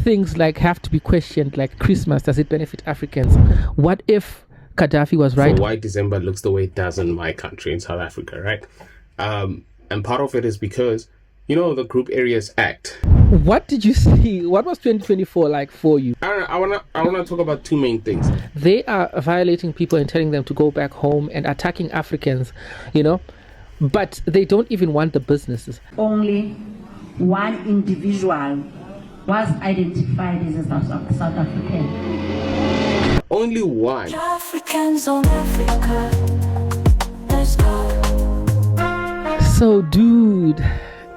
things like have to be questioned, like Christmas, does it benefit Africans? What if Gaddafi was right? For why December looks the way it does in my country, in South Africa, right? And part of it is because, the Group Areas Act. What did you see? What was 2024 like for you? I wanna talk about two main things. They are violating people and telling them to go back home and attacking Africans, but they don't even want the businesses. Only one individual was identified as a South African. Only one. Africans on Africa. Let's go. So, dude,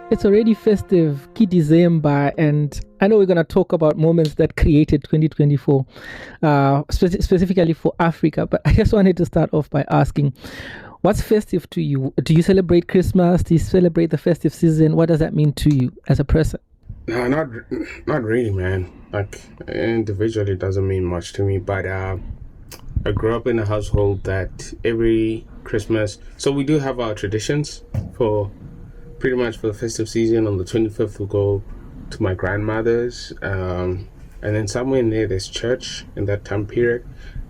it's already festive, December, and I know we're going to talk about moments that created 2024, specifically for Africa, but I just wanted to start off by asking, what's festive to you? Do you celebrate Christmas? Do you celebrate the festive season? What does that mean to you as a person? No, not really, man. Like, individually, it doesn't mean much to me, but I grew up in a household that every Christmas, so we do have our traditions for pretty much for the festive season. On the 25th, we'll go to my grandmother's, and then somewhere in there's church in that time period,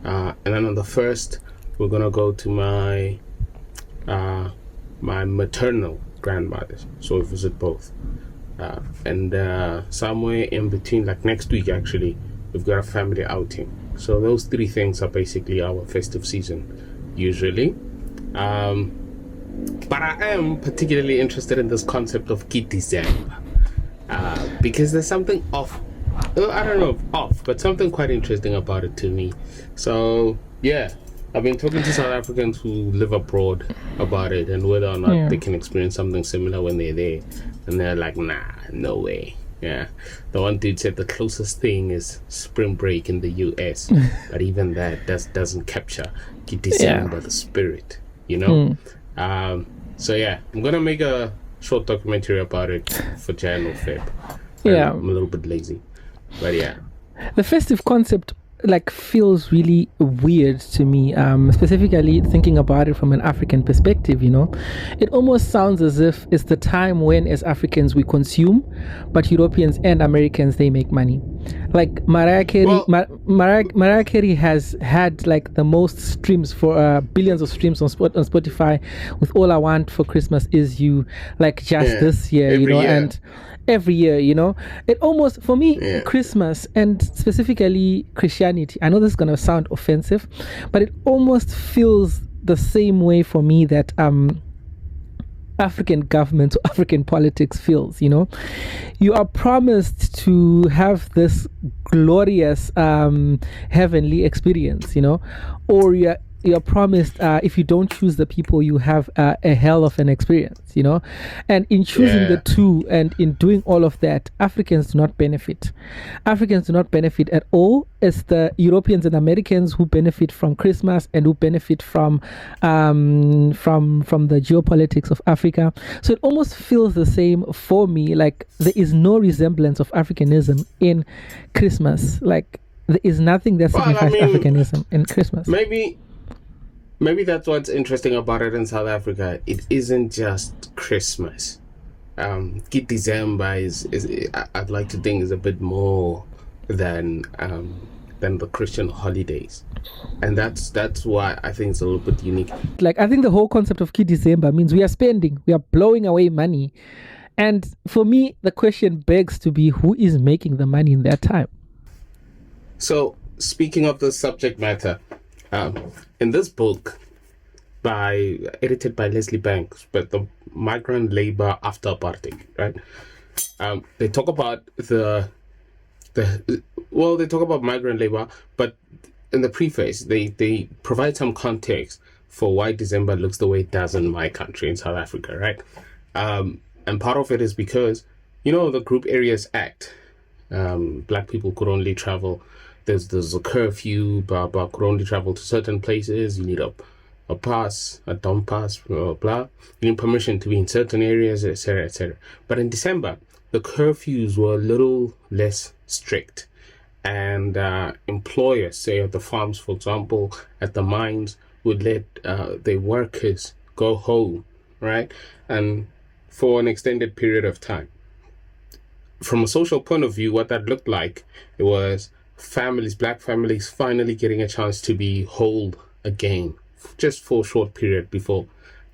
and then on the 1st, we're gonna go to my maternal grandmother's, so we visit both. And somewhere in between, like next week actually, we've got a family outing. So those three things are basically our festive season usually. But I am particularly interested in this concept of December, because there's something off. I don't know if off, but something quite interesting about it to me. So yeah, I've been talking to South Africans who live abroad about it and whether or not they can experience something similar when they're there. And they're like, nah, no way. Yeah. The one dude said the closest thing is spring break in the US. But even that doesn't capture December, the spirit, So yeah, I'm going to make a short documentary about it for Jan or Feb. I'm a little bit lazy. But yeah. The festive concept feels really weird to me, specifically thinking about it from an African perspective. It almost sounds as if it's the time when as Africans we consume, but Europeans and Americans, they make money. Like Mariah Carey, Mariah Carey has had the most streams for billions of streams on Spotify with All I Want for Christmas Is You, this year, and every year, it almost, for me, Christmas and specifically Christianity, I know this is going to sound offensive, but it almost feels the same way for me that African government or African politics feels. You are promised to have this glorious heavenly experience, or you're promised if you don't choose the people, you have a hell of an experience, and in choosing the two and in doing all of that, Africans do not benefit at all. It's the Europeans and Americans who benefit from Christmas and who benefit from the geopolitics of Africa. So it almost feels the same for me. Like there is no resemblance of Africanism in Christmas. Like there is nothing that signifies Africanism in Christmas. Maybe that's what's interesting about it in South Africa. It isn't just Christmas. December is I'd like to think is a bit more than the Christian holidays, and that's why I think it's a little bit unique. I think the whole concept of December means we are blowing away money, and for me the question begs to be, who is making the money in that time? Speaking of the subject matter, in this book, edited by Leslie Banks, but the migrant labor after apartheid, right? They talk about they talk about migrant labor, but in the preface, they provide some context for why December looks the way it does in my country, in South Africa, right? And part of it is because, the Group Areas Act, black people could only travel. There's a curfew, but could only travel to certain places. You need a pass, a dump pass, blah. You need permission to be in certain areas, etc., etc. But in December, the curfews were a little less strict, and employers, say at the farms, for example, at the mines, would let their workers go home, right, and for an extended period of time. from a social point of view, what that looked like, it was families, black families, finally getting a chance to be whole again, just for a short period before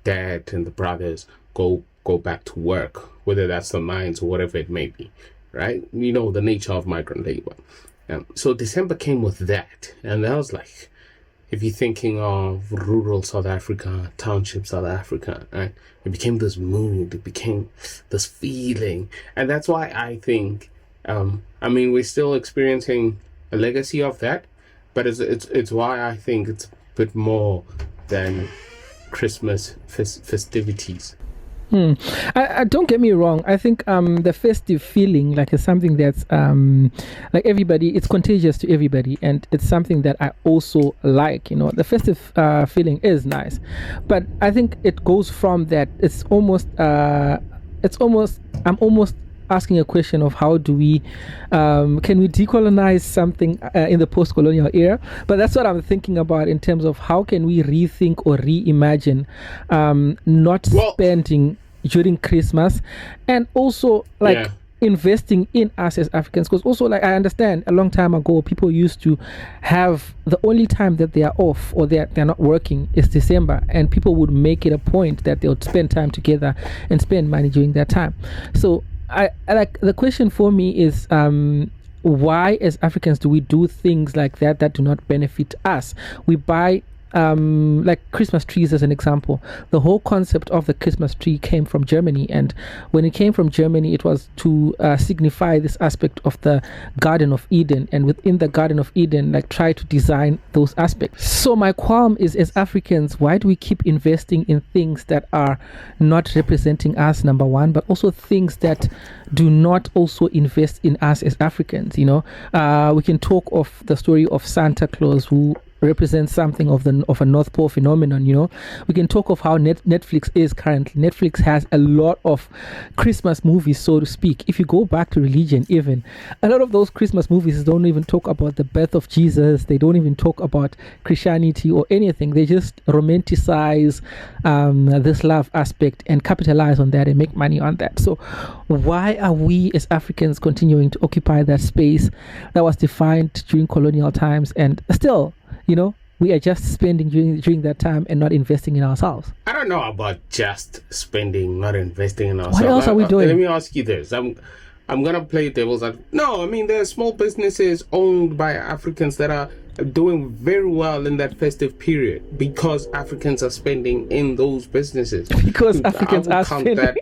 dad and the brothers go back to work, whether that's the mines or whatever it may be, right? You know, the nature of migrant labor. So December came with that, and that was like, if you're thinking of rural South Africa, township South Africa, right? It became this mood, it became this feeling. And that's why I think, we're still experiencing a legacy of that, but it's why I think it's a bit more than Christmas festivities. I don't get me wrong. I think the festive feeling like is something that's like everybody. It's contagious to everybody, and it's something that I also like. You know, the festive feeling is nice, but I think it goes from that. I'm almost asking a question of how do we can we decolonize something in the post-colonial era, but that's what I'm thinking about in terms of how can we rethink or reimagine not spending during Christmas, and also like investing in us as Africans, because also like I understand a long time ago people used to have the only time that they are off or they're not working is December, and people would make it a point that they would spend time together and spend money during that time. So I like the question for me is why as Africans do we do things like that do not benefit us? We buy like Christmas trees as an example. The whole concept of the Christmas tree came from Germany, and when it came from Germany it was to signify this aspect of the Garden of Eden, and within the Garden of Eden like try to design those aspects. So my qualm is, as Africans, why do we keep investing in things that are not representing us, number one, but also things that do not also invest in us as Africans? You know, we can talk of the story of Santa Claus, who represents something of a North Pole phenomenon. You know, we can talk of how Netflix is currently. Netflix has a lot of Christmas movies, so to speak. If you go back to religion, even a lot of those Christmas movies don't even talk about the birth of Jesus. They don't even talk about Christianity or anything. They just romanticize this love aspect and capitalize on that and make money on that. So why are we as Africans continuing to occupy that space that was defined during colonial times, and still, you know, we are just spending during that time and not investing in ourselves? I don't know about just spending, not investing in ourselves. What else are we doing? Let me ask you this. I'm gonna play devil's advocate. No, I mean, there are small businesses owned by Africans that are doing very well in that festive period because Africans are spending in those businesses. Because Africans are spending.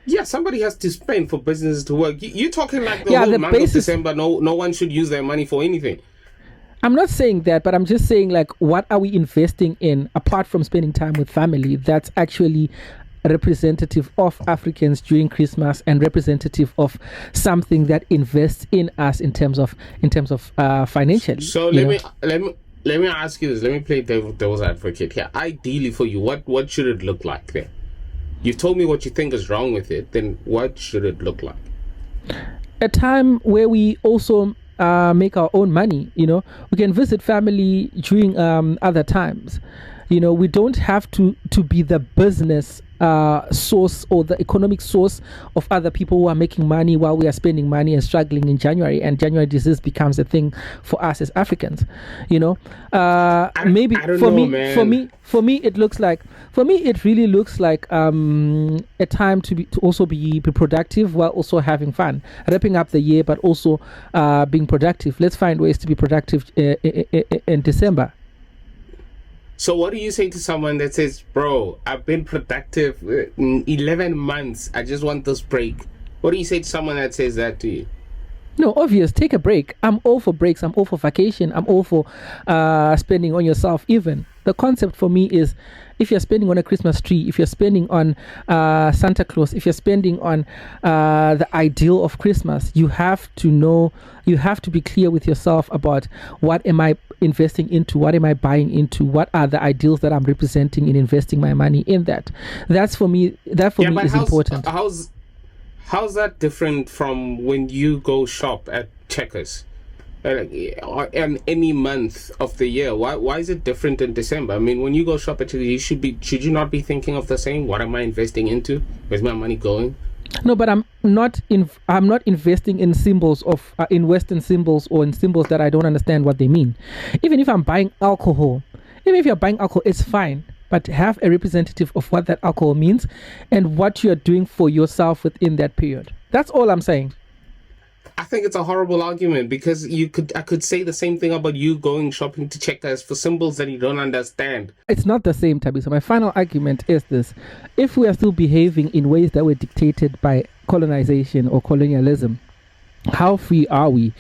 Yeah, somebody has to spend for businesses to work. You're talking like the whole month of December. No one should use their money for anything. I'm not saying that, but I'm just saying, like, what are we investing in apart from spending time with family that's actually representative of Africans during Christmas and representative of something that invests in us in terms of financially? So let me ask you this. Let me play devil's advocate here. Ideally for you, what should it look like then? You've told me what you think is wrong with it. Then what should it look like? A time where we also make our own money. You know, we can visit family during other times. You know, we don't have to be the business source or the economic source of other people who are making money while we are spending money and struggling in January, and January disease becomes a thing for us as Africans. You know, maybe for me it looks like, it really looks like a time to also be productive while also having fun, wrapping up the year, but also being productive. Let's find ways to be productive in December. So what do you say to someone that says, bro, I've been productive 11 months. I just want this break. What do you say to someone that says that to you? No, obvious. Take a break. I'm all for breaks. I'm all for vacation. I'm all for spending on yourself even. The concept for me is, if you're spending on a Christmas tree, if you're spending on Santa Claus, if you're spending on the ideal of Christmas, you have to know, you have to be clear with yourself about what am I investing into, what am I buying into, what are the ideals that I'm representing in investing my money in that. That's for me, is important. How's that different from when you go shop at Checkers? And any month of the year, why is it different in December? I mean, when you go shop at Checkers, should you not be thinking of the same? What am I investing into? Where's my money going? No, but I'm not investing in symbols of in Western symbols or in symbols that I don't understand what they mean. Even if I'm buying alcohol, even if you're buying alcohol, it's fine. But have a representative of what that alcohol means and what you're doing for yourself within that period. That's all I'm saying. I think it's a horrible argument because I could say the same thing about you going shopping to Checkers for symbols that you don't understand. It's not the same, Tabi. So my final argument is this: if we are still behaving in ways that were dictated by colonization or colonialism, how free are we?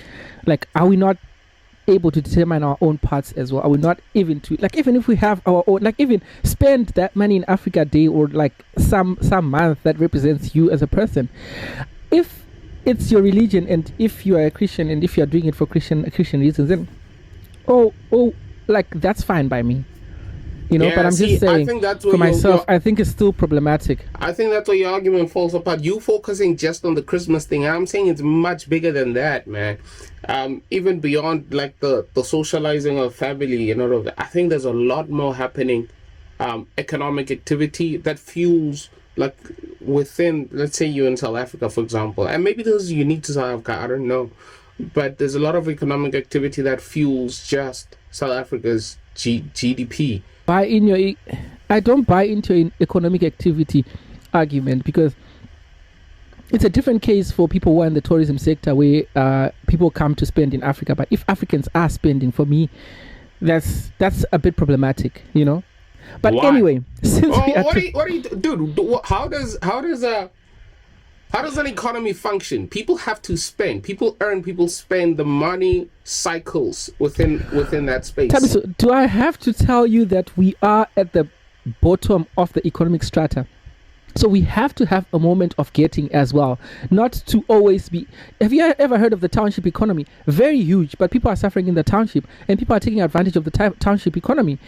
Like, are we not able to determine our own parts as well? Are we not even to, like, even if we have our own, like, even spend that money in Africa Day or like some month that represents you as a person? If it's your religion, and if you are a Christian, and if you are doing it for Christian reasons, then like, that's fine by me, you know. Yeah, but I'm see, just saying, I think that's where for myself, I think it's still problematic. I think that's where your argument falls apart. You focusing just on the Christmas thing. I'm saying it's much bigger than that, man. Even beyond like the socializing of family and all of that. I think there's a lot more happening. Economic activity that fuels, like, within, let's say you're in South Africa, for example, and maybe this is unique to South Africa, I don't know, but there's a lot of economic activity that fuels just South Africa's GDP. I don't buy into an economic activity argument, because it's a different case for people who are in the tourism sector, where people come to spend in Africa. But if Africans are spending, for me, that's a bit problematic, you know. But Why? Anyway, since dude? How does an economy function? People have to spend. People earn. People spend. The money cycles within that space. Tabiso, do I have to tell you that we are at the bottom of the economic strata? So we have to have a moment of getting as well, not to always be. Have you ever heard of the township economy? Very huge, but people are suffering in the township, and people are taking advantage of the township economy,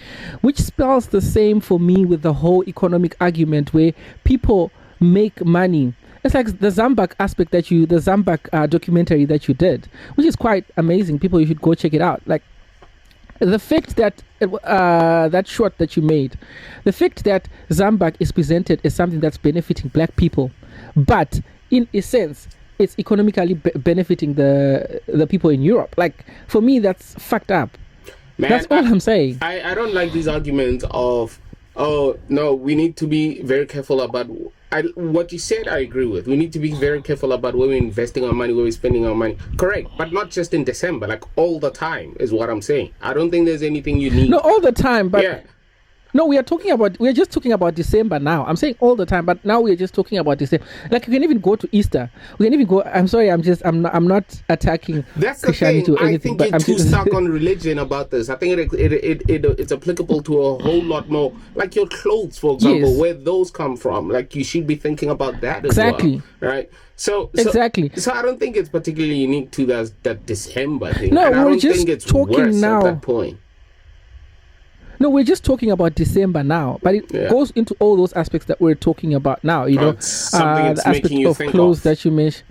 which spells the same for me with the whole economic argument where people make money. It's like the Zambak the Zambak documentary that you did, which is quite amazing. People, you should go check it out. Like, the fact that that short that you made, the fact that Zambak is presented as something that's benefiting black people, but in a sense it's economically benefiting the people in Europe. Like, for me, that's fucked up. Man, that's all I'm saying. I don't like these arguments of, oh no, we need to be very careful about what you said. I agree with. We need to be very careful about where we're investing our money, where we're spending our money. Correct, but not just in December, like all the time is what I'm saying. I don't think there's anything you need. No, all the time, but yeah. No, we're just talking about December now. I'm saying all the time, but now we're just talking about December. Like, you can even go to Easter. We can even go. I'm sorry. I'm not attacking That's Christianity the thing. or anything. I think you're too stuck on religion about this. I think it's applicable to a whole lot more. Like your clothes, for example, Yes. where those come from. Like, you should be thinking about that as Exactly. well, right? So Exactly. So I don't think it's particularly unique to that December thing. No, and I we're don't just think it's talking worse now. at that point. No, we're just talking about December now, but it goes into all those aspects that we're talking about now. You know, something it's the aspect making you of think clothes of. that you mentioned.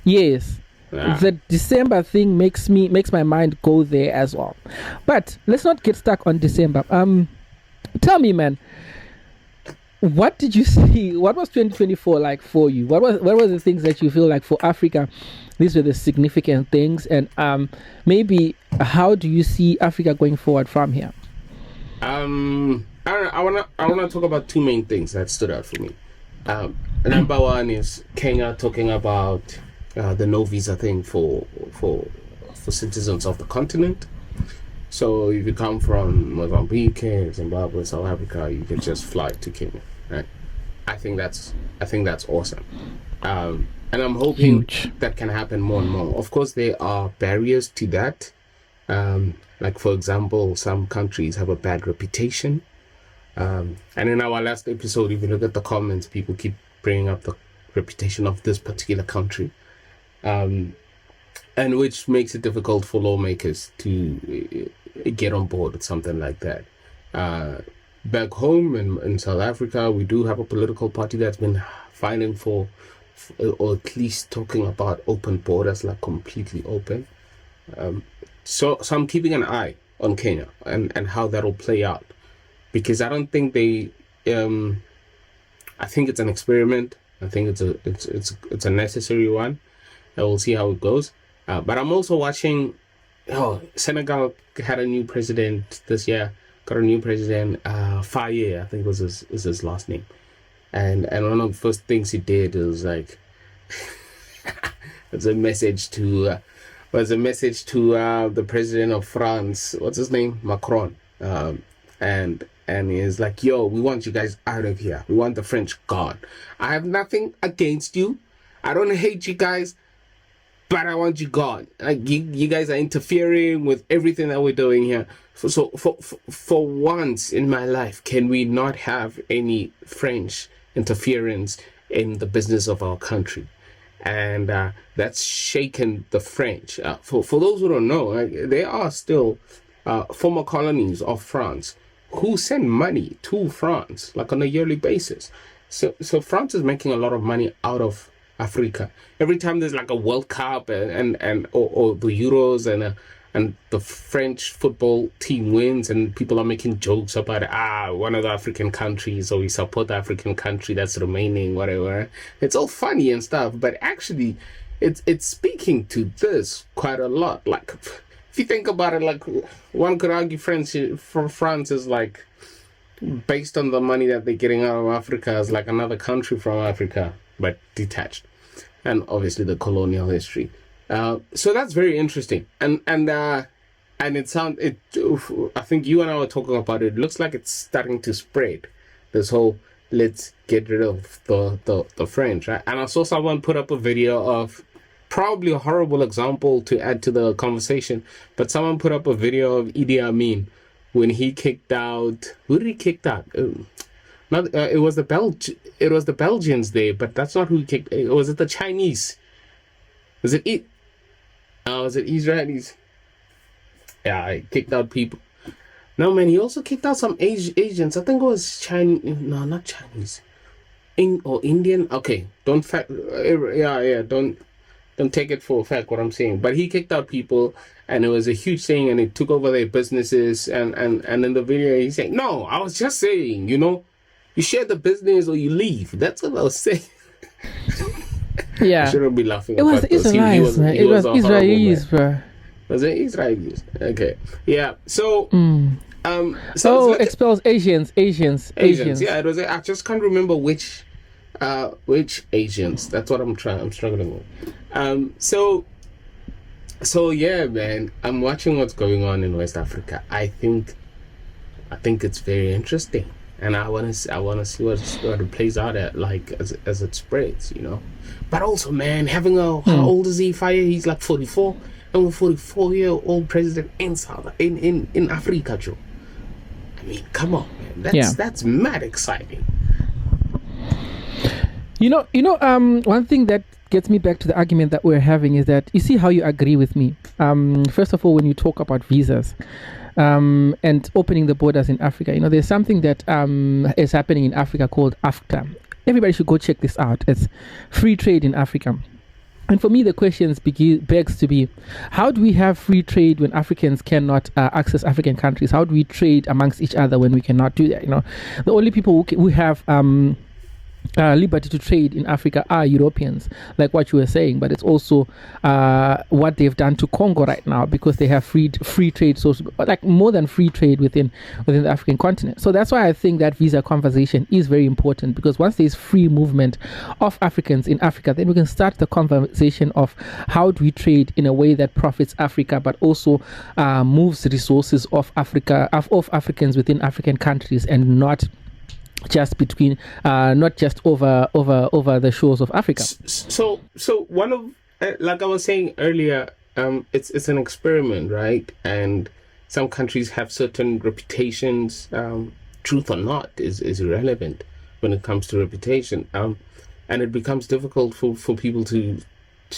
Yes, the December thing makes my mind go there as well. But let's not get stuck on December. Tell me, man, what did you see? What was 2024 like for you? What were the things that you feel like for Africa? These were the significant things, and maybe how do you see Africa going forward from here? I wanna talk about two main things that stood out for me. Number one is Kenya talking about the no visa thing for citizens of the continent. So if you come from Mozambique, Zimbabwe, South Africa, you can just fly to Kenya, right? I think that's awesome. And I'm hoping that can happen more and more. Of course, there are barriers to that. Like, for example, some countries have a bad reputation. And in our last episode, if you look at the comments, people keep bringing up the reputation of this particular country. And which makes it difficult for lawmakers to get on board with something like that. Back home in South Africa, we do have a political party that's been fighting for or at least talking about open borders, like completely open. So I'm keeping an eye on Kenya and how that'll play out, because I don't think I think it's an experiment. I think it's a necessary one, and we'll see how it goes. But I'm also watching. Oh, Senegal had a new president this year. Got a new president, Faye, I think was his last name. And one of the first things he did was like, it's a message to the president of France. What's his name? Macron. And he's like, yo, we want you guys out of here. We want the French gone. I have nothing against you. I don't hate you guys, but I want you gone. Like you guys are interfering with everything that we're doing here. So for once in my life, can we not have any French interference in the business of our country? And that's shaken the French. For those who don't know, they are still former colonies of France who send money to France like on a yearly basis. So France is making a lot of money out of Africa. Every time there's like a World Cup or the Euros and the French football team wins and people are making jokes about one of the African countries, or we support the African country that's remaining, whatever. It's all funny and stuff, but actually it's speaking to this quite a lot. Like if you think about it, like one could argue France is like, based on the money that they're getting out of Africa, is like another country from Africa, but detached. And obviously the colonial history. So that's very interesting. And I think you and I were talking about it. It looks like it's starting to spread. This whole let's get rid of the French, right? And I saw someone put up a video of probably a horrible example to add to the conversation, but someone put up a video of Idi Amin when he kicked out. Who did he kick out? It was the Belgians there, but that's not who he kicked. Was it the Chinese? Was it Israelis? Yeah, he kicked out people. No, man, he also kicked out some Asians. I think it was Chinese. No, not Chinese. Indian. Okay, don't take it for a fact what I'm saying. But he kicked out people, and it was a huge thing, and it took over their businesses. And in the video, he's saying, "No, I was just saying, you share the business or you leave." That's what I was saying. Yeah, I shouldn't be laughing. It was Israelis, man. It was Israelis, bro. Was it Israelis? Okay, yeah. So, expels Asians. Yeah, it was. I just can't remember which Asians. That's what I'm struggling with. So yeah, man. I'm watching what's going on in West Africa. I think it's very interesting, and I want to see what it plays out at, like as it spreads, But also, man, having how old is he? Faye? He's like 44, and a 44-year-old president in Africa, Joe. I mean, come on, man. That's mad exciting. One thing that gets me back to the argument that we're having is that you see how you agree with me. First of all, when you talk about visas and opening the borders in Africa, there's something that is happening in Africa called AfCFTA. Everybody should go check this out. It's free trade in Africa. And for me, the question begs to be, how do we have free trade when Africans cannot access African countries? How do we trade amongst each other when we cannot do that? The only people who have liberty to trade in Africa are Europeans, like what you were saying, but it's also what they've done to Congo right now, because they have free trade, so like more than free trade within the African continent. So that's why I think that visa conversation is very important, because once there's free movement of Africans in Africa, then we can start the conversation of how do we trade in a way that profits Africa, but also moves resources of Africans within African countries, and not just between not just over the shores of Africa. So one of, like I was saying earlier, it's an experiment, right? And some countries have certain reputations. Truth or not is irrelevant when it comes to reputation. And it becomes difficult for people to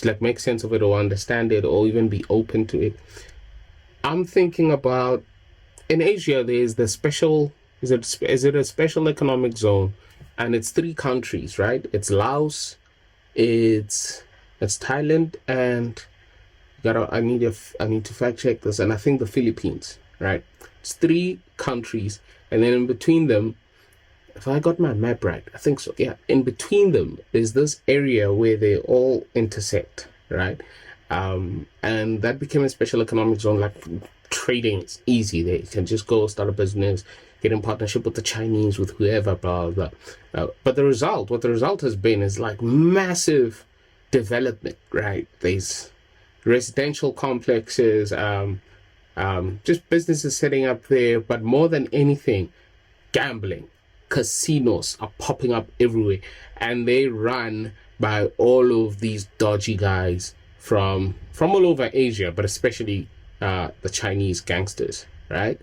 like make sense of it or understand it or even be open to it. I'm thinking about, in Asia there's the special, is it a special economic zone, and it's 3 countries, right? It's Laos, it's Thailand, and I need to fact check this, and I think the Philippines, right? It's 3 countries, and then in between them if I got my map right, I think so. Yeah, in between them is this area where they all intersect, right? And that became a special economic zone. Like trading is easy there. You can just go start a business, get in partnership with the Chinese, with whoever, blah blah. But what the result has been is like massive development, right? There's residential complexes, just businesses setting up there, but more than anything, gambling, casinos are popping up everywhere, and they run by all of these dodgy guys from all over Asia, but especially the Chinese gangsters, right?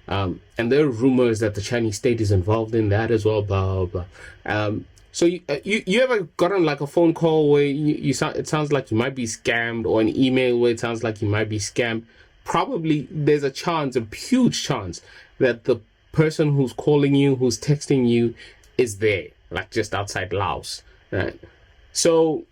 And there are rumors that the Chinese state is involved in that as well, blah blah. So you ever gotten like a phone call where it sounds like you might be scammed, or an email where it sounds like you might be scammed? Probably there's a huge chance that the person who's calling you, who's texting you, is there, like just outside Laos, right? So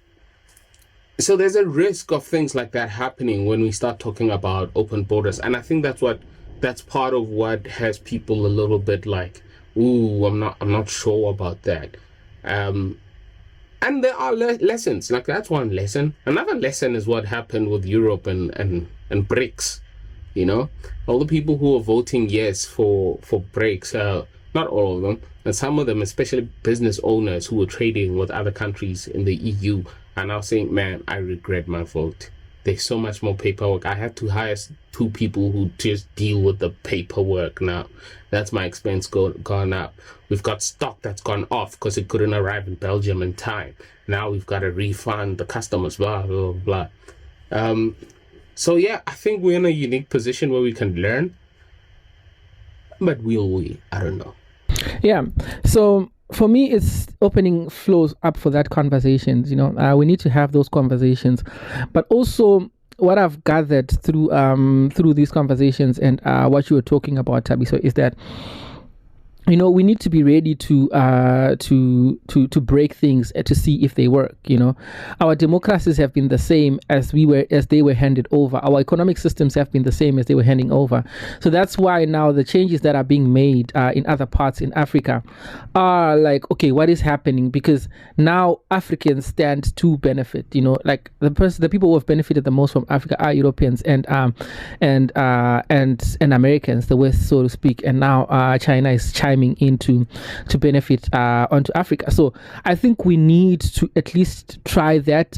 there's a risk of things like that happening when we start talking about open borders, and I think that's part of what has people a little bit like, ooh, I'm not sure about that. And there are lessons, like that's one lesson. Another lesson is what happened with Europe and BRICS. You know, all the people who are voting yes for BRICS, not all of them, and some of them, especially business owners who were trading with other countries in the EU, are now saying, man, I regret my vote. There's so much more paperwork. I have to hire 2 people who just deal with the paperwork now. That's my expense gone up. We've got stock that's gone off because it couldn't arrive in Belgium in time. Now we've got to refund the customers, blah, blah, blah. So yeah, I think we're in a unique position where we can learn. But will we? I don't know. Yeah. So for me, it's opening flows up for that conversations. You know, we need to have those conversations, but also what I've gathered through these conversations and what you were talking about, Thabiso, is that, you know, we need to be ready to break things to see if they work. You know, our democracies have been the same as they were handed over. Our economic systems have been the same as they were handing over. So that's why now the changes that are being made in other parts in Africa are like, okay, what is happening? Because now Africans stand to benefit. You know, like the people who have benefited the most from Africa are Europeans and Americans, the West, so to speak. And now China is chiming in to benefit onto Africa. So I think we need to at least try that.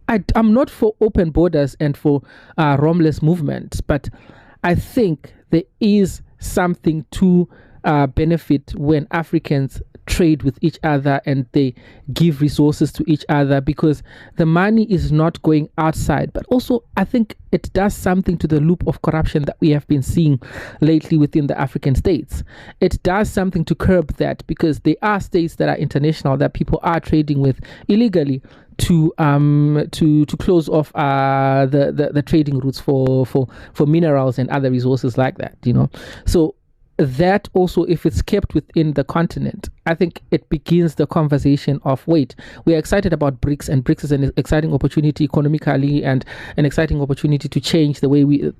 I'm not for open borders and for Romless movement, but I think there is something to benefit when Africans trade with each other and they give resources to each other, because the money is not going outside. But also I think it does something to the loop of corruption that we have been seeing lately within the African states. It does something to curb that, because there are states that are international that people are trading with illegally to close off the trading routes for minerals and other resources like that, you know. So that also, if it's kept within the continent, I think it begins the conversation of, wait, we are excited about BRICS, and BRICS is an exciting opportunity economically and an exciting opportunity to change the way we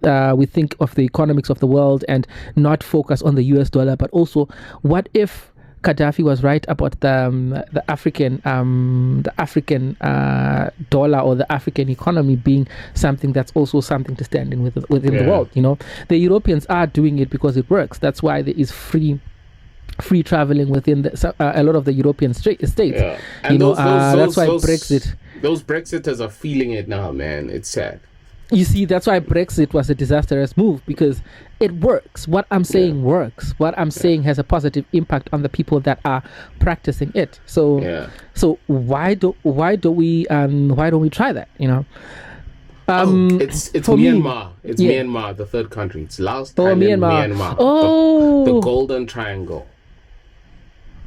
think of the economics of the world and not focus on the US dollar. But also, what if Gaddafi was right about the African dollar or the African economy being something that's also something to stand in within the world? You know, the Europeans are doing it because it works. That's why there is free traveling within a lot of the European states. Yeah. And you know, that's why Brexit. Those Brexiters are feeling it now, man. It's sad. You see, that's why Brexit was a disastrous move, because it works. What I'm saying works. What I'm saying has a positive impact on the people that are practicing it. So, so why don't we try that? You know, it's Myanmar. It's Myanmar, the third country. It's Laos, Thailand, Myanmar. Oh, the Golden Triangle.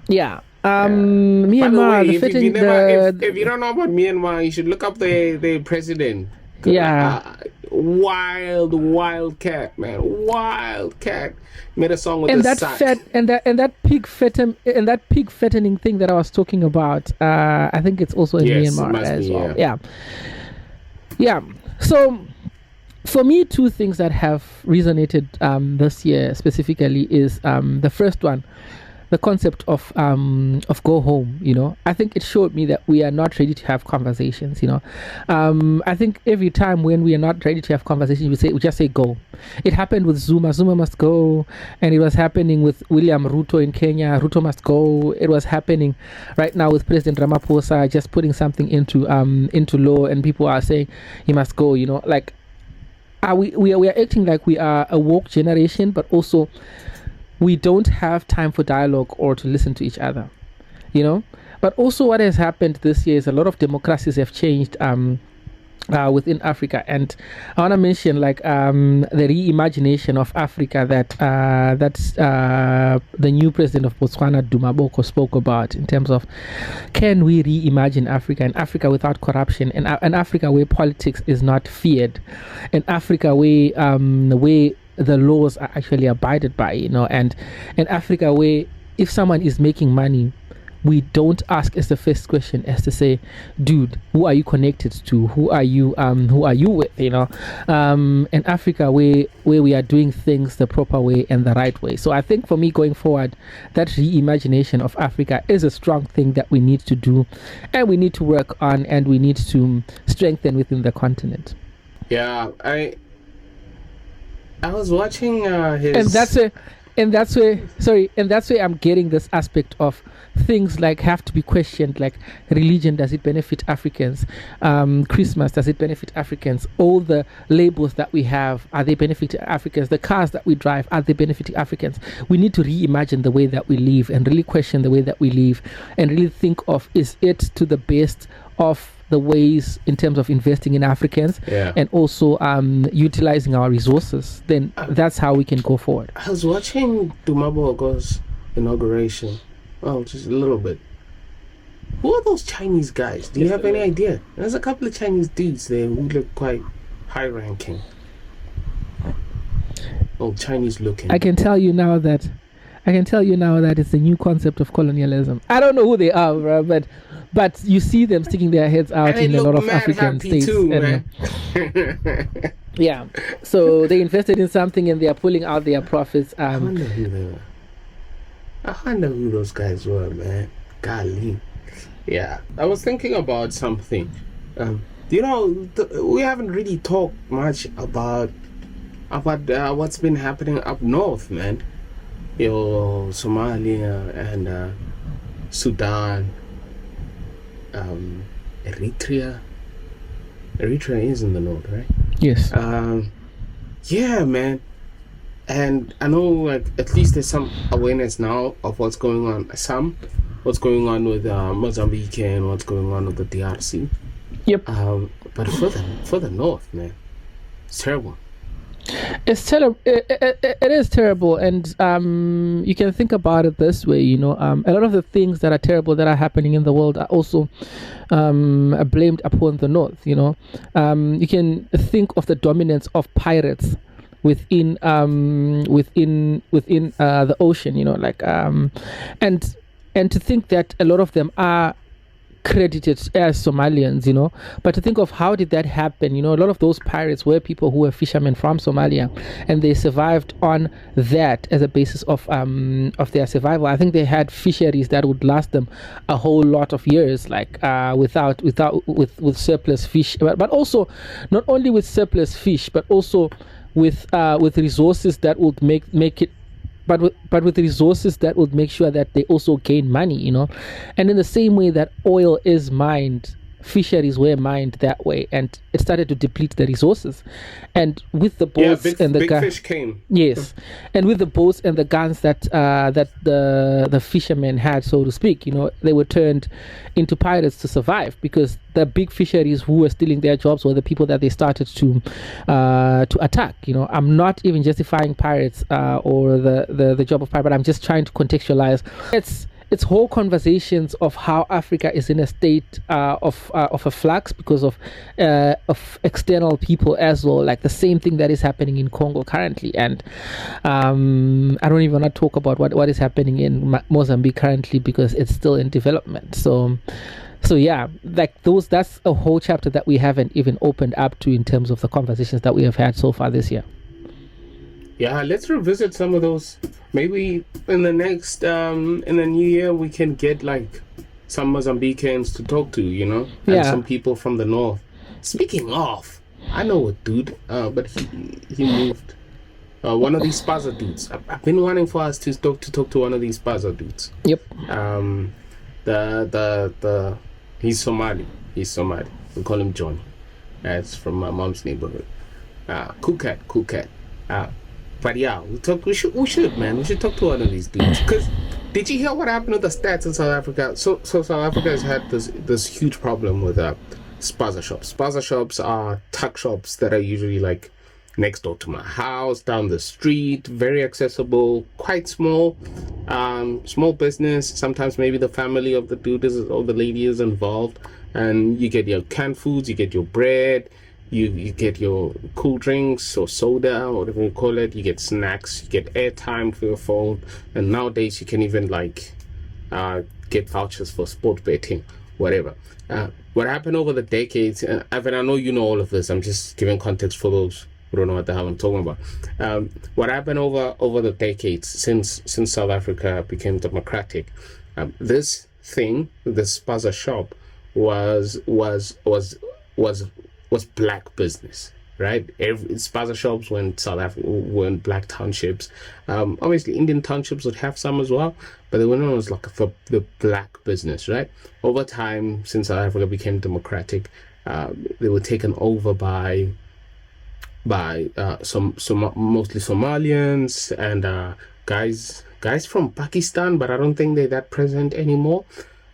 Yeah. Myanmar. By the way, if you don't know about Myanmar, you should look up their president. Yeah, wild cat, man, wild cat. Made a song with and the that and that pig fattening thing that I was talking about. I think it's also in Myanmar as well. Yeah. So for me, 2 things that have resonated this year specifically is the first one. the concept of go home. I think it showed me that we are not ready to have conversations. I think every time when we are not ready to have conversations, we just say go. It happened with Zuma must go, and it was happening with William Ruto in Kenya. Ruto must go. It was happening right now with President Ramaphosa just putting something into law, and people are saying he must go. Like we are acting like we are a woke generation, but also we don't have time for dialogue or to listen to each other, But also what has happened this year is a lot of democracies have changed within Africa. And I want to mention the reimagination of Africa that's the new president of Botswana, Duma Boko, spoke about, in terms of, can we reimagine Africa, an Africa without corruption, and an Africa where politics is not feared, an Africa where the laws are actually abided by, and an Africa where if someone is making money, we don't ask as the first question as to say, dude, who are you connected to? Who are you with? An Africa where we are doing things the proper way and the right way. So I think for me going forward, that reimagination of Africa is a strong thing that we need to do, and we need to work on, and we need to strengthen within the continent. Yeah, I was watching his, and that's where I'm getting this aspect of things like have to be questioned, like religion, does it benefit Africans? Christmas, does it benefit Africans? All the labels that we have, are they benefiting Africans? The cars that we drive, are they benefiting Africans? We need to reimagine the way that we live, and really question the way that we live, and really think of, is it to the best of the ways in terms of investing in Africans, and also utilizing our resources? Then that's how we can go forward. I was watching Duma Boko's inauguration. Oh, just a little bit. Who are those Chinese guys? Do you have any idea? There's a couple of Chinese dudes there who look quite high ranking. Oh, Chinese looking. I can tell you now that it's a new concept of colonialism. I don't know who they are, bro, but you see them sticking their heads out in a lot of African states. Too, man. Yeah. So they invested in something and they are pulling out their profits. I wonder who they were. I wonder who those guys were, man. Golly. Yeah. I was thinking about something. We haven't really talked much about what's been happening up north, man. Somalia and Sudan, Eritrea. Eritrea is in the north, right? Yes. Yeah, man. And I know, like, at least there's some awareness now of what's going on. What's going on with Mozambique and what's going on with the DRC. Yep. But further north, man, it's terrible. It's terrible. It is terrible, and you can think about it this way. A lot of the things that are terrible that are happening in the world are also blamed upon the north. You can think of the dominance of pirates within the ocean. And to think that a lot of them are credited as Somalians, but to think of how did that happen. A lot of those pirates were people who were fishermen from Somalia, and they survived on that as a basis of their survival. I think they had fisheries that would last them a whole lot of years, like with surplus fish, but also not only with surplus fish, but also with resources that would make it. But with resources that would make sure that they also gain money, and in the same way that oil is mined, fisheries were mined that way, and it started to deplete the resources. And with the boats and the big fish came. Yes, and with the boats and the guns that the fishermen had, so to speak, they were turned into pirates to survive, because the big fisheries who were stealing their jobs were the people that they started to attack. I'm not even justifying pirates or the job of pirate, but I'm just trying to contextualize. It's whole conversations of how Africa is in a state of a flux because of external people as well, like the same thing that is happening in Congo currently. And I don't even want to talk about what is happening in Mozambique currently, because it's still in development. So yeah, like that's a whole chapter that we haven't even opened up to in terms of the conversations that we have had so far this year. Yeah, let's revisit some of those. Maybe in the next in the new year we can get like some Mozambicans to talk to, you know, and Yeah. some people from the north. Speaking of, I know a dude, but he moved. One of these Spaza dudes. I've been wanting for us to talk to one of these Spaza dudes. Yep. The he's Somali. He's Somali. We call him Johnny. It's from my mom's neighborhood. Cool cat. But yeah, we should, man. We should talk to one of these dudes. Because did you hear what happened with the stats in South Africa? So South Africa has had this huge problem with spaza shops. Spaza shops are tuck shops that are usually like next door to my house, down the street, very accessible, quite small, small business. Sometimes maybe the family of the dude is or the lady is involved, and you get your canned foods, you get your bread. You get your cool drinks or soda, or whatever you call it. You get snacks, you get airtime for your phone, and nowadays you can even like get vouchers for sport betting, whatever. What happened over the decades, Evan, I know you know all of this. I'm just giving context for those who don't know what the hell I'm talking about. What happened over the decades since South Africa became democratic, this spaza shop was black business, right? Spaza shops were in black townships. Obviously, Indian townships would have some as well, but they were known as like the black business, right? Over time, since South Africa became democratic, they were taken over by some mostly Somalians and guys from Pakistan, but I don't think they're that present anymore,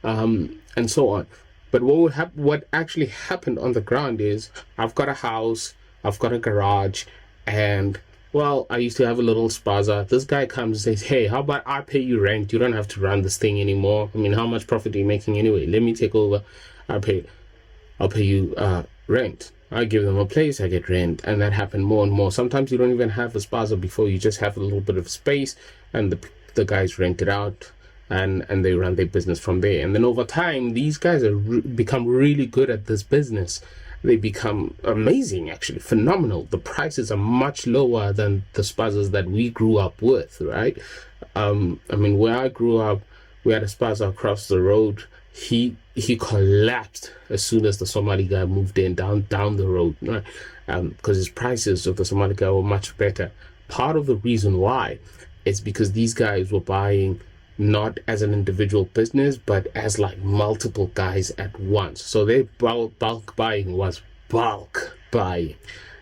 and so on. But what actually happened on the ground is I've got a house, I've got a garage, and well, I used to have a little spaza. This guy comes and says, "Hey, how about I pay you rent? You don't have to run this thing anymore. I mean, how much profit are you making anyway? Let me take over. I'll pay you rent." I give them a place, I get rent, and that happened more and more. Sometimes you don't even have a spaza before, you just have a little bit of space, and the guys rent it out. And they run their business from there. And then over time, these guys become really good at this business. They become amazing, actually, phenomenal. The prices are much lower than the spazas that we grew up with, right? I mean, where I grew up, we had a spaza across the road. He collapsed as soon as the Somali guy moved in down the road, right? Because his prices of the Somali guy were much better. Part of the reason why is because these guys were buying not as an individual business, but as like multiple guys at once. So their bulk buying was bulk buying.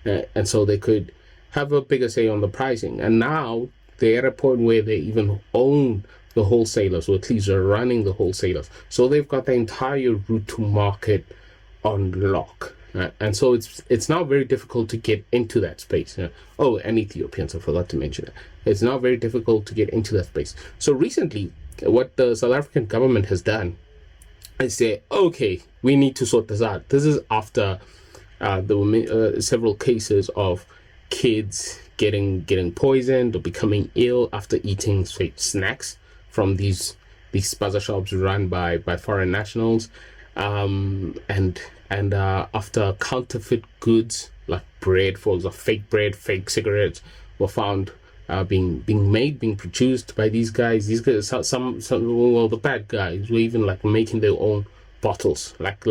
And so they could have a bigger say on the pricing. And now they're at a point where they even own the wholesalers, or at least are running the wholesalers. So they've got the entire route to market on lock. And so it's now very difficult to get into that space. Oh, and Ethiopians, I forgot to mention that. It's now very difficult to get into that space. So recently, what the South African government has done is say, okay, we need to sort this out. This is after there were several cases of kids getting poisoned or becoming ill after eating, say, snacks from these spaza shops run by foreign nationals. And after counterfeit goods like bread, for example, fake bread, fake cigarettes were found being produced by these guys. These guys, the bad guys were even like making their own bottles. Like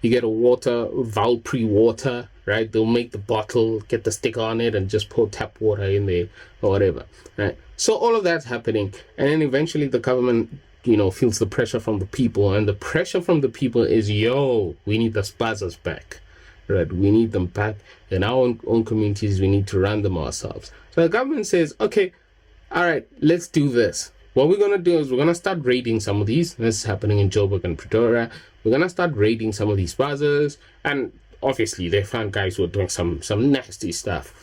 you get a water, Valpre water, right? They'll make the bottle, get the sticker on it, and just pour tap water in there or whatever, right? So all of that's happening, and then eventually the government, feels the pressure from the people, and the pressure from the people is, we need the spazas back, right? We need them back in our own communities. We need to run them ourselves. So the government says, okay, all right, let's do this. What we're going to do is we're going to start raiding some of these. This is happening in Joburg and Pretoria. We're going to start raiding some of these spazas, and obviously they found guys who are doing some nasty stuff,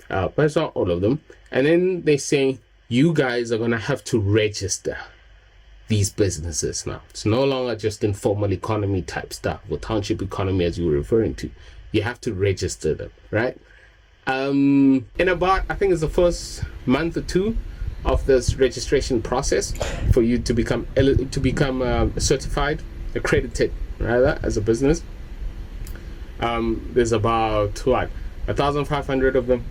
but it's not all of them. And then they say, you guys are going to have to register these businesses now. It's no longer just informal economy type stuff, or township economy as you were referring to. You have to register them, right? In about, I think it's the first month or two of this registration process for you to become certified, accredited rather, as a business. There's about 1,500 of them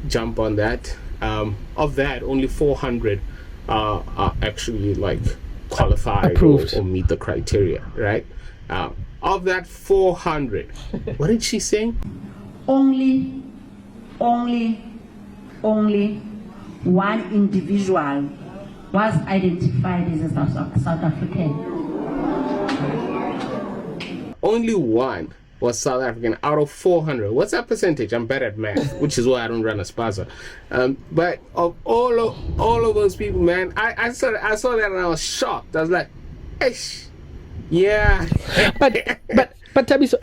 jump on that, Of that, only 400 are actually like qualified Approved. or meet the criteria, right? Of that 400, what did she say? Only one individual was identified as a South African. Only one was South African out of 400. What's that percentage? I'm bad at math, which is why I don't run a spaza. But of all of those people, man, I saw that and I was shocked. I was like, Eish, yeah. But Tabiso,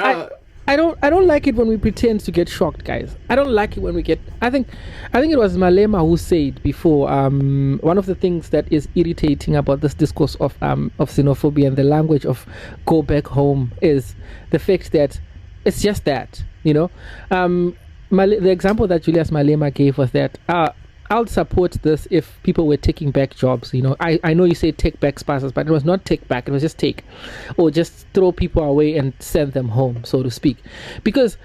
I don't like it when we pretend to get shocked, guys. I don't like it when we get. I think it was Malema who said before. One of the things that is irritating about this discourse of xenophobia and the language of go back home is the fact that it's just that, you know. The example that Julius Malema gave was that I'll support this if people were taking back jobs. You know, I know you say take back spouses, but it was not take back. It was just take, or just throw people away and send them home, so to speak. Because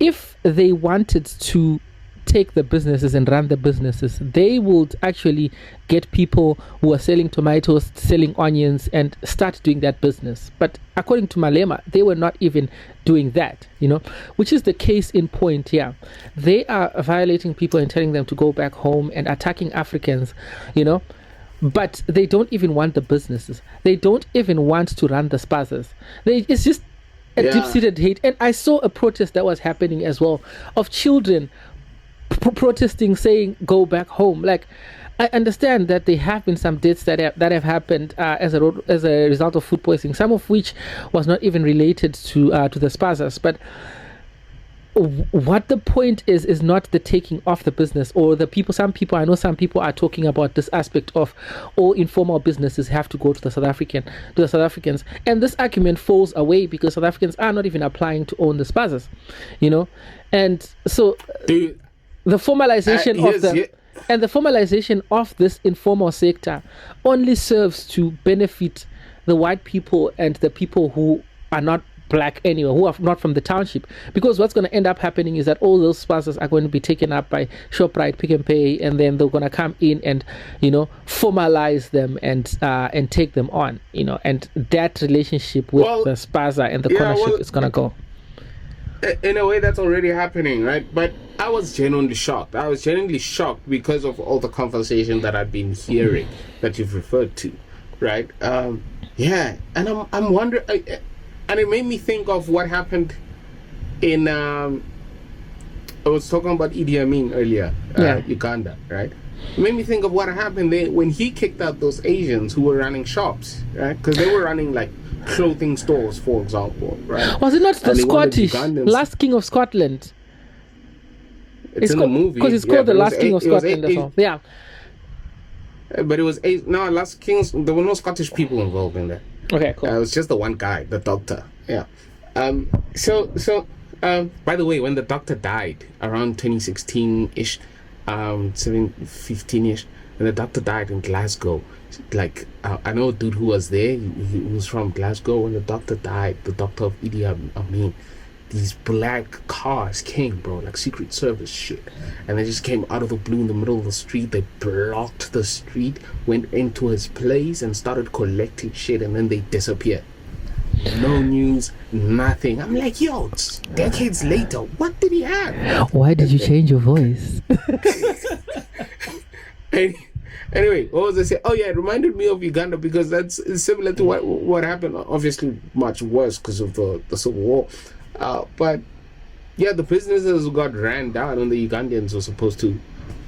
if they wanted to take the businesses and run the businesses, they would actually get people who are selling tomatoes, selling onions, and start doing that business. But according to Malema, they were not even doing that, you know, which is the case in point here. They are violating people and telling them to go back home and attacking Africans, you know, but they don't even want the businesses. They don't even want to run the spazas. It's just a deep-seated hate. And I saw a protest that was happening as well of children protesting, saying go back home. Like, I understand that there have been some deaths that have happened as a result of food poisoning, some of which was not even related to the spazas. But what the point is not the taking off the business or the people. Some people are talking about this aspect of all informal businesses have to go to the South Africans, and this argument falls away because South Africans are not even applying to own the spazas, you know, and so. The formalization the formalization of this informal sector only serves to benefit the white people and the people who are not black anyway, who are not from the township. Because what's going to end up happening is that all those spouses are going to be taken up by ShopRite, Pick and Pay, and then they're going to come in and, you know, formalize them and take them on, you know, and that relationship with the spaza and the cornership is going to go. In a way, that's already happening, right? But I was genuinely shocked. Because of all the conversation that I've been hearing that you've referred to, right? And I'm wondering, and it made me think of what happened in. I was talking about Idi Amin earlier, Uganda, right? It made me think of what happened there when he kicked out those Asians who were running shops, right? Because they were running like clothing stores, for example, right? Was it not the Scottish Last King of Scotland? It's in the movie because it's called the Last King of Scotland as well. Yeah, but it was Last Kings. There were no Scottish people involved in that. Okay, cool. It was just the one guy, the doctor. Yeah. So by the way, when the doctor died around 2016-ish, 15-ish, when the doctor died in Glasgow, like I know a dude who was there. He was from Glasgow. When the doctor died, the doctor of Idi Amin, these black cars came, bro, like Secret Service shit, and they just came out of the blue in the middle of the street. They blocked the street, went into his place, and started collecting shit, and then they disappeared. No news, nothing. I'm like, yo, it's decades later, what did he have? Why did you change your voice? Anyway, what was I saying? Oh yeah, it reminded me of Uganda because that's similar to what happened. Obviously, much worse because of the Civil War. But yeah, the businesses got ran down, and the Ugandans were supposed to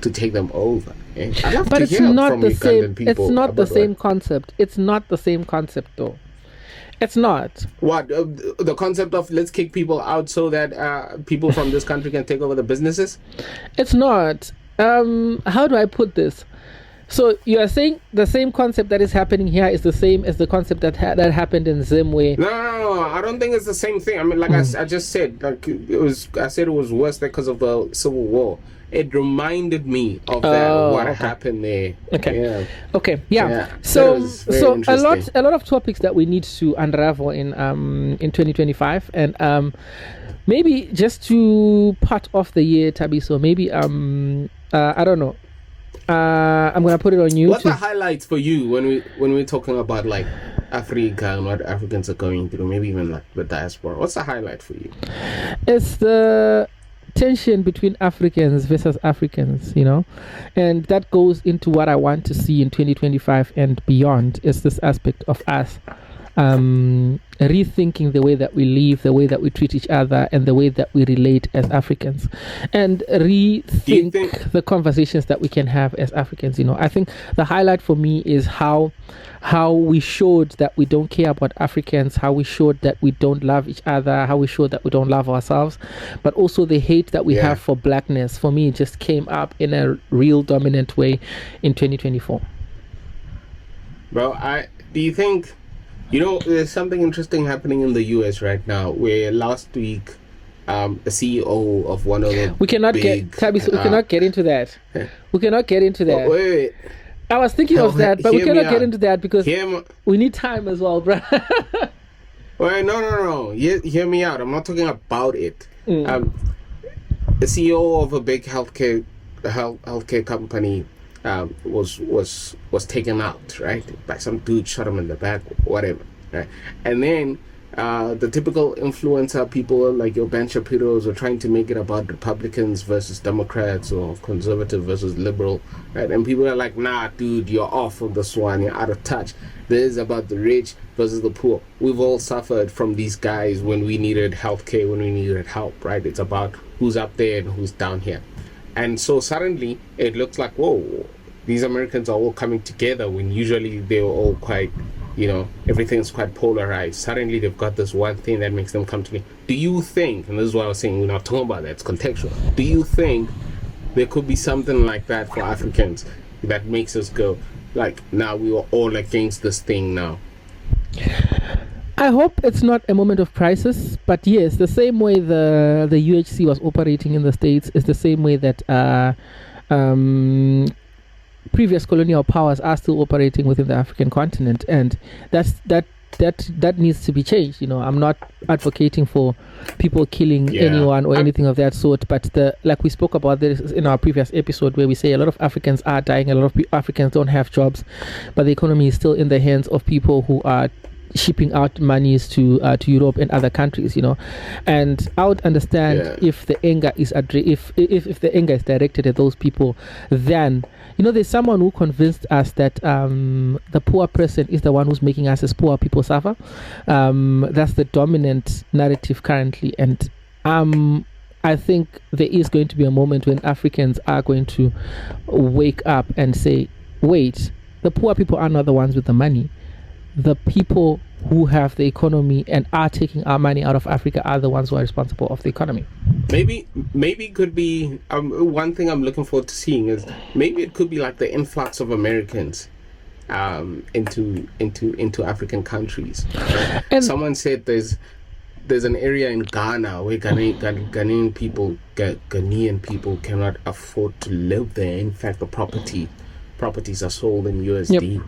take them over. I'd love to hear from Ugandan people. It's not the same concept. It's not the same concept, though. It's not. What the concept of let's kick people out so that people from this country can take over the businesses? It's not. How do I put this? So you are saying the same concept that is happening here is the same as the concept that happened in Zimbabwe? No. I don't think it's the same thing. I mean, like I just said, like I said it was worse because of the Civil War. It reminded me of what happened there. Okay. Yeah. So a lot of topics that we need to unravel in 2025, and maybe just to part off the year, Tabiso. Maybe I don't know. I'm gonna put it on What's the YouTube. highlights for you when we're talking about like Africa and what Africans are going through, maybe even like the diaspora? What's the highlight for you? It's the tension between Africans versus Africans, and that goes into what I want to see in 2025 and beyond. Is this aspect of us rethinking the way that we live, the way that we treat each other, and the way that we relate as Africans, and rethink the conversations that we can have as Africans. I think the highlight for me is how we showed that we don't care about Africans, how we showed that we don't love each other, how we showed that we don't love ourselves, but also the hate that we have for blackness. For me, it just came up in a real dominant way in 2024. Bro, do you think, there's something interesting happening in the US right now, where last week a CEO of one of the we cannot get into that. We cannot get into that. Wait. I was thinking of that, but we cannot get into that because we need time as well, bro. Wait, no. Hear me out. I'm not talking about it. The CEO of a big healthcare company was taken out, right? By some dude, shot him in the back, whatever. Right? And then the typical influencer people like your Ben Shapiro's are trying to make it about Republicans versus Democrats or conservative versus liberal, right? And people are like, nah, dude, you're off on this one, you're out of touch. This is about the rich versus the poor. We've all suffered from these guys when we needed healthcare, when we needed help, right? It's about who's up there and who's down here. And so suddenly it looks like, whoa, these Americans are all coming together when usually they were all quite, everything's quite polarized. Suddenly they've got this one thing that makes them come together. Do you think, and this is why I was saying we're not talking about that, it's contextual. Do you think there could be something like that for Africans that makes us go, like, now we are all against this thing now? I hope it's not a moment of crisis, but yes, the same way the UHC was operating in the States is the same way that previous colonial powers are still operating within the African continent, and that needs to be changed. I'm not advocating for people killing anyone or anything of that sort, but like we spoke about this in our previous episode, where we say a lot of Africans are dying, a lot of Africans don't have jobs, but the economy is still in the hands of people who are shipping out monies to Europe and other countries, and I would understand if the anger is if the anger is directed at those people. Then there's someone who convinced us that the poor person is the one who's making us as poor people suffer. That's the dominant narrative currently, and I think there is going to be a moment when Africans are going to wake up and say, wait, the poor people are not the ones with the money. The people who have the economy and are taking our money out of Africa are the ones who are responsible of the economy. Maybe it could be one thing I'm looking forward to seeing is maybe it could be like the influx of Americans into African countries. Right? And someone said there's an area in Ghana where Ghanaian people cannot afford to live there. In fact, the properties are sold in USD.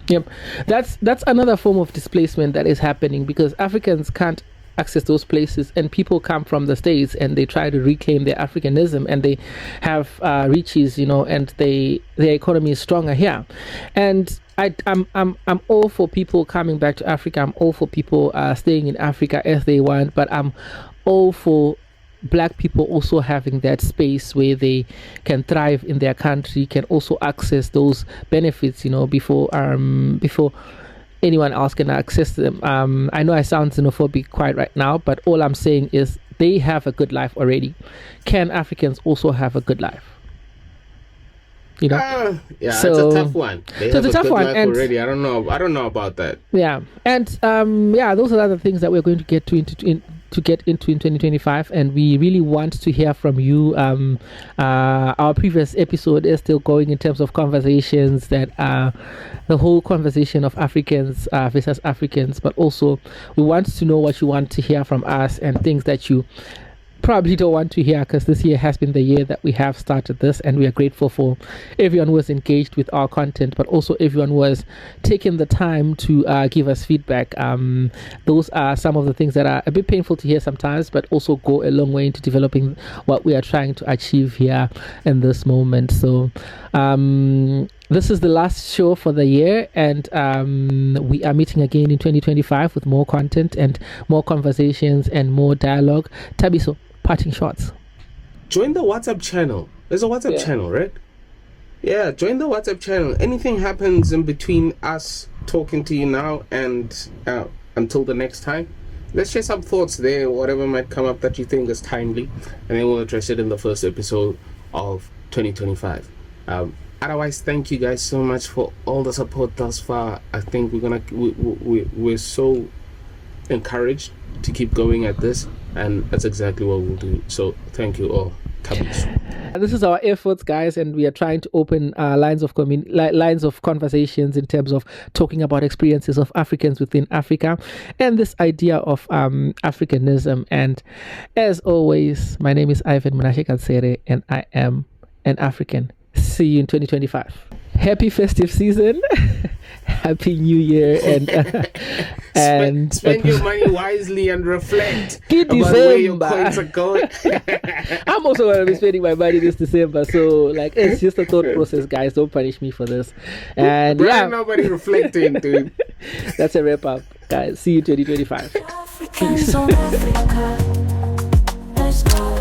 Yep, that's another form of displacement that is happening because Africans can't access those places, and people come from the States and they try to reclaim their Africanism, and they have riches, and their economy is stronger here. And I'm all for people coming back to Africa. I'm all for people staying in Africa as they want, but I'm all for Black people also having that space where they can thrive in their country, can also access those benefits, before anyone else can access them. I know I sound xenophobic quite right now, but all I'm saying is they have a good life already. Can Africans also have a good life? So, it's a tough one. They have a tough one already. I don't know about that. Yeah, and those are the other things that we're going to get into in 2025, and we really want to hear from you. Our previous episode is still going in terms of conversations, that the whole conversation of Africans versus Africans, but also we want to know what you want to hear from us and things that you probably don't want to hear, because this year has been the year that we have started this, and we are grateful for everyone who was engaged with our content, but also everyone who has taken the time to give us feedback. Those are some of the things that are a bit painful to hear sometimes, but also go a long way into developing what we are trying to achieve here in this moment. So this is the last show for the year, and we are meeting again in 2025 with more content and more conversations and more dialogue. Tabiso, parting shots. Join the WhatsApp channel. There's a WhatsApp channel, right? Yeah, join the WhatsApp channel. Anything happens in between us talking to you now and until the next time, let's share some thoughts there, whatever might come up that you think is timely, and then we'll address it in the first episode of 2025. Otherwise, thank you guys so much for all the support thus far. I think we're so encouraged to keep going at this, and that's exactly what we'll do. So thank you all. This is our efforts, guys, and we are trying to open lines of conversations in terms of talking about experiences of Africans within Africa and this idea of Africanism. And as always, my name is Ivan Munashe Katsere, and I am an African. See you in 2025. Happy festive season. Happy New Year, and spend your money wisely and reflect about where your coins are going. I'm also going to be spending my money this December, so it's just a thought process, guys. Don't punish me for this. And nobody reflecting, dude. That's a wrap up, guys. See you 2025. Africans on Africa. Let's go.